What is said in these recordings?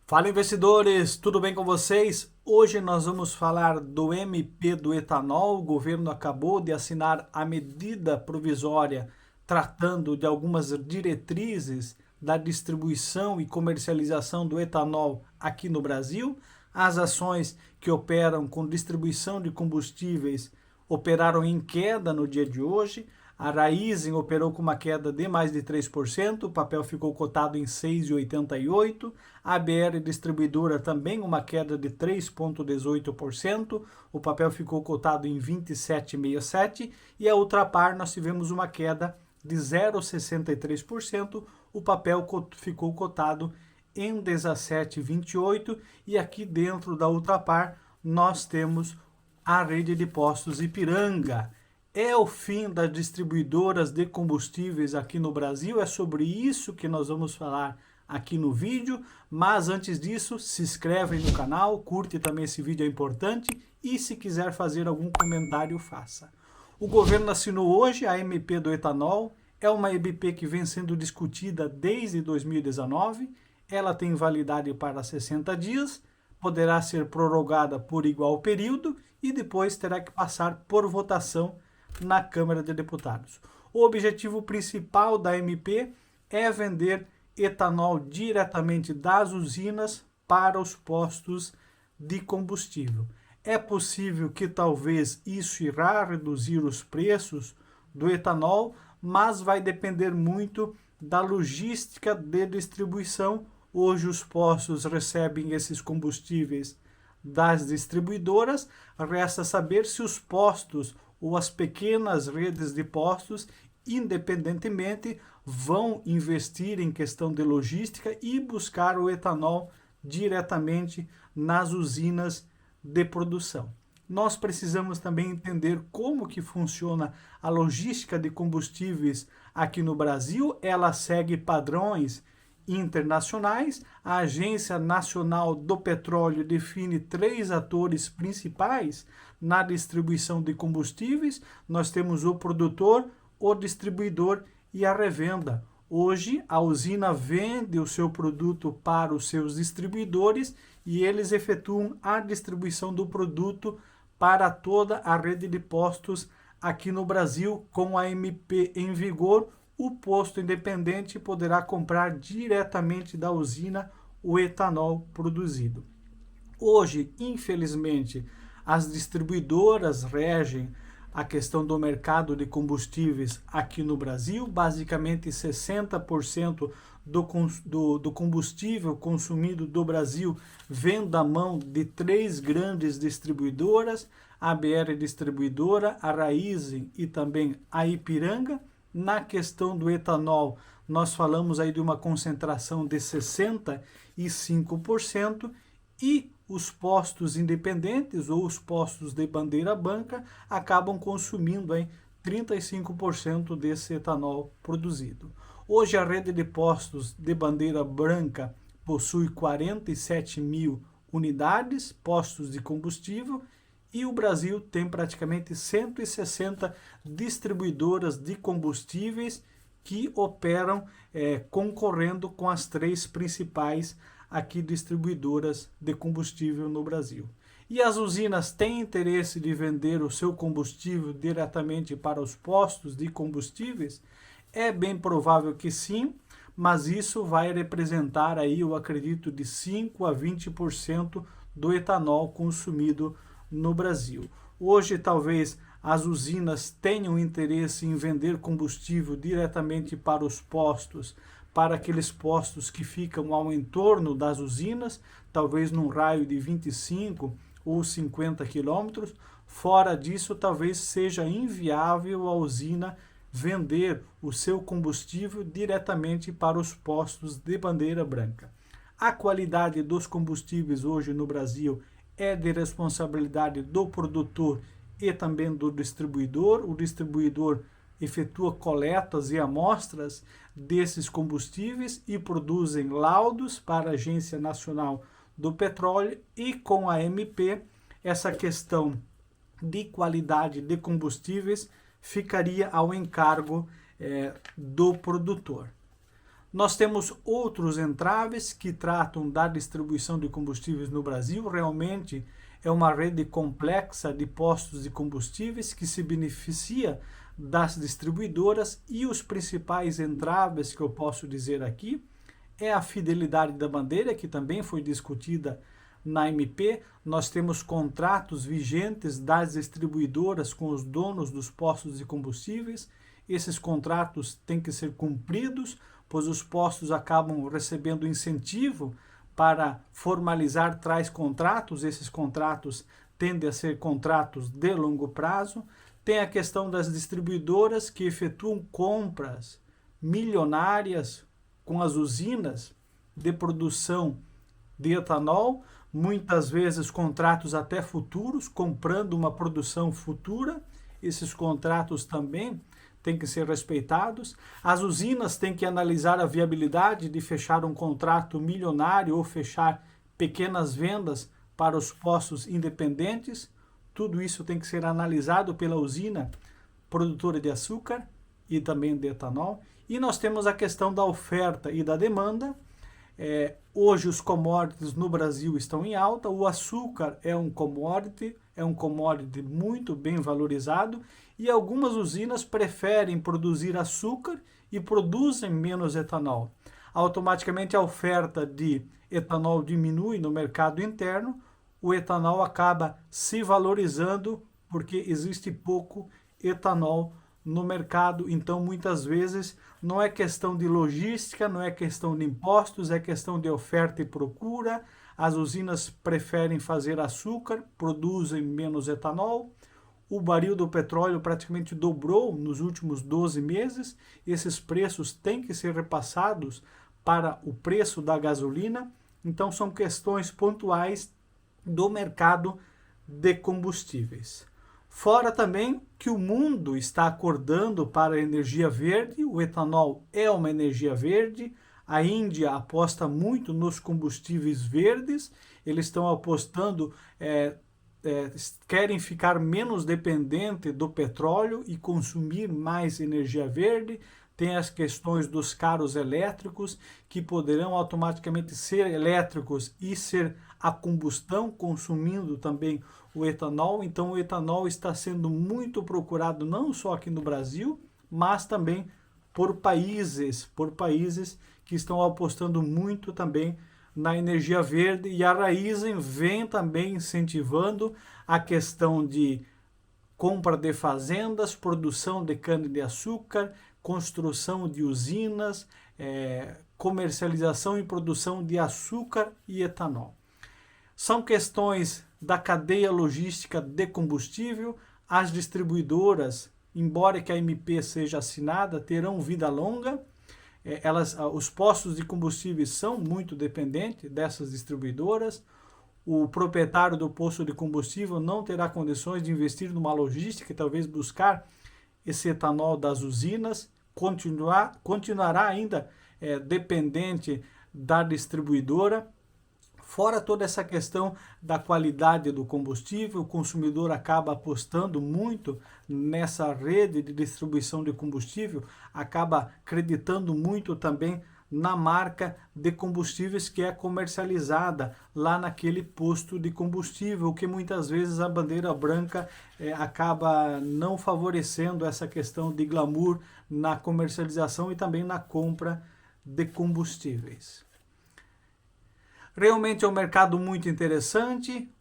Fala investidores, tudo bem com vocês? Hoje nós vamos falar do MP do etanol. O governo acabou de assinar a medida provisória tratando de algumas diretrizes da distribuição e comercialização do etanol aqui no Brasil. As ações que operam com distribuição de combustíveis operaram em queda no dia de hoje. A Raízen operou com uma queda de mais de 3%, o papel ficou cotado em 6,88%. A BR Distribuidora também uma queda de 3,18%, o papel ficou cotado em 27,67%. E a Ultrapar nós tivemos uma queda de 0,63%, o papel ficou cotado em 17,28%. E aqui dentro da Ultrapar nós temos a rede de postos Ipiranga. É o fim das distribuidoras de combustíveis aqui no Brasil? É sobre isso que nós vamos falar aqui no vídeo, mas antes disso, se inscreve no canal, curte também esse vídeo, é importante, e se quiser fazer algum comentário, faça. O governo assinou hoje a MP do etanol, é uma MP que vem sendo discutida desde 2019, ela tem validade para 60 dias, poderá ser prorrogada por igual período e depois terá que passar por votação na Câmara de Deputados. O objetivo principal da MP é vender etanol diretamente das usinas para os postos de combustível. É possível que talvez isso irá reduzir os preços do etanol, mas vai depender muito da logística de distribuição. Hoje os postos recebem esses combustíveis das distribuidoras, resta saber se os postos ou as pequenas redes de postos, independentemente, vão investir em questão de logística e buscar o etanol diretamente nas usinas de produção. Nós precisamos também entender como que funciona a logística de combustíveis aqui no Brasil. Ela segue padrões internacionais. A Agência Nacional do Petróleo define 3 atores principais na distribuição de combustíveis. Nós temos o produtor, o distribuidor e a revenda. Hoje, a usina vende o seu produto para os seus distribuidores e eles efetuam a distribuição do produto para toda a rede de postos aqui no Brasil. Com a MP em vigor, o posto independente poderá comprar diretamente da usina o etanol produzido. Hoje, infelizmente, as distribuidoras regem a questão do mercado de combustíveis aqui no Brasil. Basicamente, 60% do combustível consumido do Brasil vem da mão de 3 grandes distribuidoras, a BR Distribuidora, a Raízen e também a Ipiranga. Na questão do etanol, nós falamos aí de uma concentração de 65% e os postos independentes ou os postos de bandeira branca acabam consumindo aí 35% desse etanol produzido. Hoje a rede de postos de bandeira branca possui 47 mil unidades, postos de combustível, e o Brasil tem praticamente 160 distribuidoras de combustíveis que operam concorrendo com as 3 principais aqui distribuidoras de combustível no Brasil. E as usinas têm interesse de vender o seu combustível diretamente para os postos de combustíveis? É bem provável que sim, mas isso vai representar aí, eu acredito, de 5 a 20% do etanol consumido no Brasil. Hoje, talvez as usinas tenham interesse em vender combustível diretamente para os postos, para aqueles postos que ficam ao entorno das usinas, talvez num raio de 25 ou 50 quilômetros. Fora disso, talvez seja inviável a usina vender o seu combustível diretamente para os postos de bandeira branca. A qualidade dos combustíveis hoje no Brasil é de responsabilidade do produtor e também do distribuidor. O distribuidor efetua coletas e amostras desses combustíveis e produzem laudos para a Agência Nacional do Petróleo, e com a MP essa questão de qualidade de combustíveis ficaria ao encargo do produtor. Nós temos outros entraves que tratam da distribuição de combustíveis no Brasil. Realmente é uma rede complexa de postos de combustíveis que se beneficia das distribuidoras, e os principais entraves que eu posso dizer aqui é a fidelidade da bandeira, que também foi discutida na MP. Nós temos contratos vigentes das distribuidoras com os donos dos postos de combustíveis. Esses contratos têm que ser cumpridos, pois os postos acabam recebendo incentivo para formalizar tais contratos. Esses contratos tendem a ser contratos de longo prazo. Tem a questão das distribuidoras que efetuam compras milionárias com as usinas de produção de etanol, muitas vezes contratos até futuros, comprando uma produção futura. Esses contratos também têm que ser respeitados. As usinas têm que analisar a viabilidade de fechar um contrato milionário ou fechar pequenas vendas para os postos independentes. Tudo isso tem que ser analisado pela usina produtora de açúcar e também de etanol. E nós temos a questão da oferta e da demanda. Hoje os commodities no Brasil estão em alta. O açúcar é um commodity muito bem valorizado, e algumas usinas preferem produzir açúcar e produzem menos etanol. Automaticamente a oferta de etanol diminui no mercado interno, o etanol acaba se valorizando porque existe pouco etanol no mercado. Então muitas vezes não é questão de logística, não é questão de impostos, é questão de oferta e procura. As usinas preferem fazer açúcar, produzem menos etanol. O barril do petróleo praticamente dobrou nos últimos 12 meses. Esses preços têm que ser repassados para o preço da gasolina. Então são questões pontuais do mercado de combustíveis. Fora também que o mundo está acordando para a energia verde. O etanol é uma energia verde. A Índia aposta muito nos combustíveis verdes. Eles estão apostando, querem ficar menos dependente do petróleo e consumir mais energia verde. Tem as questões dos carros elétricos, que poderão automaticamente ser elétricos e ser a combustão, consumindo também o etanol. Então o etanol está sendo muito procurado não só aqui no Brasil, mas também por países que estão apostando muito também na energia verde. E a Raízen vem também incentivando a questão de compra de fazendas, produção de cana-de-açúcar, construção de usinas, comercialização e produção de açúcar e etanol. São questões da cadeia logística de combustível. As distribuidoras, embora que a MP seja assinada, terão vida longa. Os postos de combustíveis são muito dependentes dessas distribuidoras. O proprietário do posto de combustível não terá condições de investir numa logística e talvez buscar esse etanol das usinas. Continuará ainda dependente da distribuidora. Fora toda essa questão da qualidade do combustível, o consumidor acaba apostando muito nessa rede de distribuição de combustível, acaba acreditando muito também na marca de combustíveis que é comercializada lá naquele posto de combustível, que muitas vezes a bandeira branca acaba não favorecendo essa questão de glamour na comercialização e também na compra de combustíveis. Realmente é um mercado muito interessante.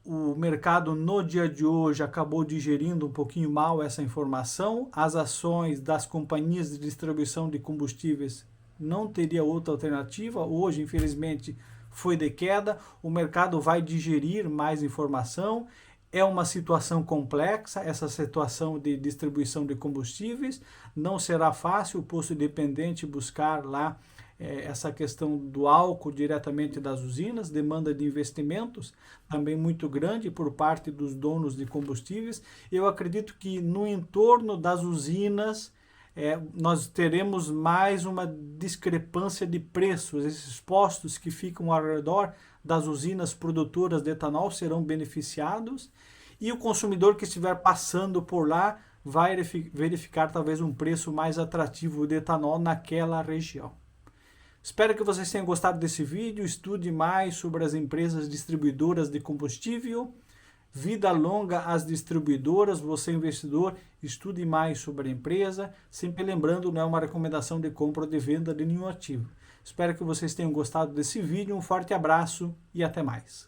O mercado no dia de hoje acabou digerindo um pouquinho mal essa informação. As ações das companhias de distribuição de combustíveis não teria outra alternativa. Hoje, infelizmente, foi de queda. O mercado vai digerir mais informação. É uma situação complexa, essa situação de distribuição de combustíveis. Não será fácil o posto independente buscar lá essa questão do álcool diretamente das usinas, demanda de investimentos também muito grande por parte dos donos de combustíveis. Eu acredito que no entorno das usinas nós teremos mais uma discrepância de preços. Esses postos que ficam ao redor das usinas produtoras de etanol serão beneficiados, e o consumidor que estiver passando por lá vai verificar talvez um preço mais atrativo de etanol naquela região. Espero que vocês tenham gostado desse vídeo. Estude mais sobre as empresas distribuidoras de combustível. Vida longa às distribuidoras. Você, investidor, estude mais sobre a empresa. Sempre lembrando, não é uma recomendação de compra ou de venda de nenhum ativo. Espero que vocês tenham gostado desse vídeo. Um forte abraço e até mais.